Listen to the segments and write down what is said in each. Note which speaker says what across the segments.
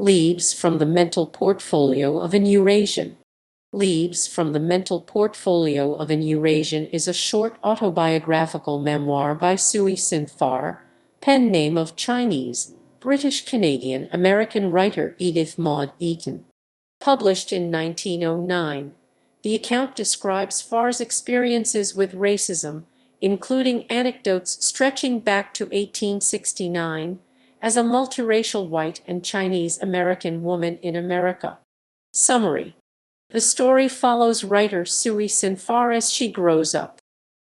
Speaker 1: Leaves from the Mental Portfolio of an Eurasian. Leaves from the Mental Portfolio of an Eurasian is a short autobiographical memoir by Sui Sin Far, pen name of Chinese, British-Canadian-American writer Edith Maude Eaton. Published in 1909, the account describes Far's experiences with racism, including anecdotes stretching back to 1869, as a multiracial white and Chinese-American woman in America. Summary. The story follows writer Sui Sin Far as she grows up.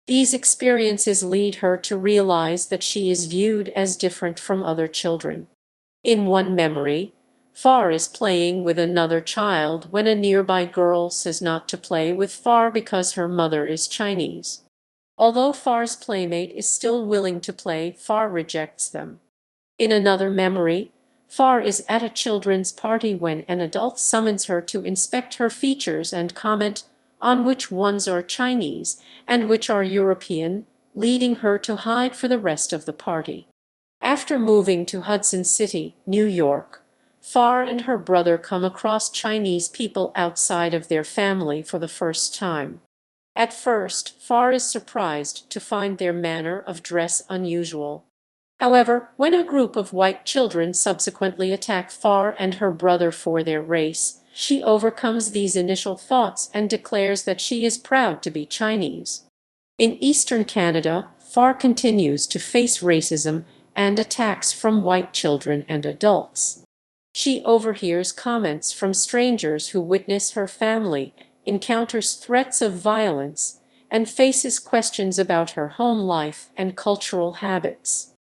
Speaker 1: These experiences lead her to realize that she is viewed as different from other children. In one memory, Far is playing with another child when a nearby girl says not to play with Far because her mother is Chinese. Although Far's playmate is still willing to play, Far rejects them. In another memory, Far is at a children's party when an adult summons her to inspect her features and comment on which ones are Chinese and which are European, leading her to hide for the rest of the party. After moving to Hudson City, New York, Far and her brother come across Chinese people outside of their family for the first time. At first, Far is surprised to find their manner of dress unusual. However, when a group of white children subsequently attack Far and her brother for their race, she overcomes these initial thoughts and declares that she is proud to be Chinese. In eastern Canada, Far continues to face racism and attacks from white children and adults. She overhears comments from strangers who witness her family, encounters threats of violence, and faces questions about her home life and cultural habits.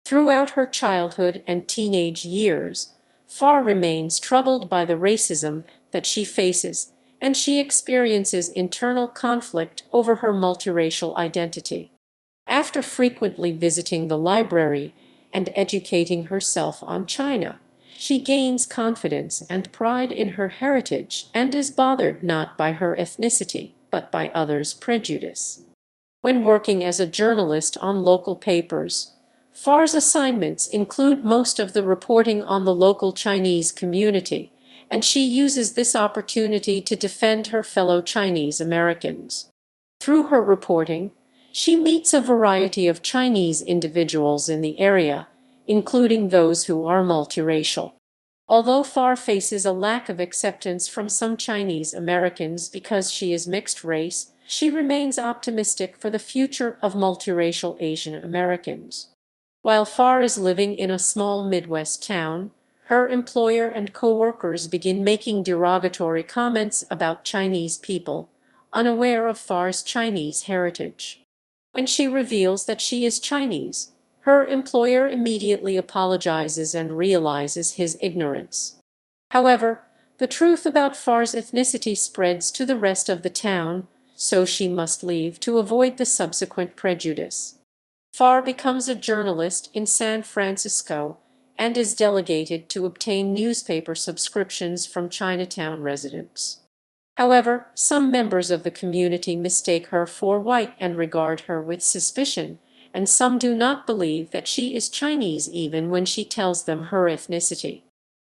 Speaker 1: Throughout her childhood and teenage years, Far remains troubled by the racism that she faces, and she experiences internal conflict over her multiracial identity. After frequently visiting the library and educating herself on China, she gains confidence and pride in her heritage and is bothered not by her ethnicity, but by others' prejudice. When working as a journalist on local papers, Far's assignments include most of the reporting on the local Chinese community, and she uses this opportunity to defend her fellow Chinese Americans. Through her reporting, she meets a variety of Chinese individuals in the area, including those who are multiracial. Although Far faces a lack of acceptance from some Chinese Americans because she is mixed race, she remains optimistic for the future of multiracial Asian Americans. While Far is living in a small Midwest town, her employer and co-workers begin making derogatory comments about Chinese people, unaware of Far's Chinese heritage. When she reveals that she is Chinese, her employer immediately apologizes and realizes his ignorance. However, the truth about Far's ethnicity spreads to the rest of the town, so she must leave to avoid the subsequent prejudice. Far becomes a journalist in San Francisco and is delegated to obtain newspaper subscriptions from Chinatown residents. However, some members of the community mistake her for white and regard her with suspicion, and some do not believe that she is Chinese even when she tells them her ethnicity.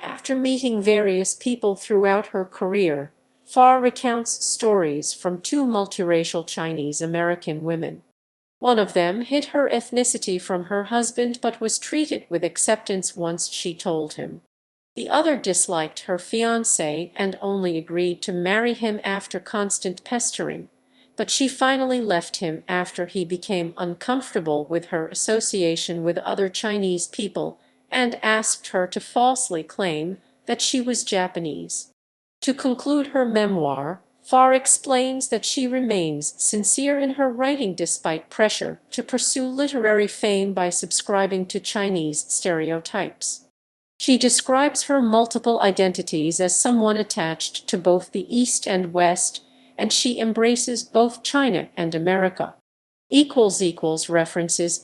Speaker 1: After meeting various people throughout her career, Far recounts stories from two multiracial Chinese American women. One of them hid her ethnicity from her husband but was treated with acceptance once she told him. The other disliked her fiancé and only agreed to marry him after constant pestering, but she finally left him after he became uncomfortable with her association with other Chinese people and asked her to falsely claim that she was Japanese. To conclude her memoir, Far explains that she remains sincere in her writing despite pressure to pursue literary fame by subscribing to Chinese stereotypes. She describes her multiple identities as someone attached to both the East and West, and she embraces both China and America. References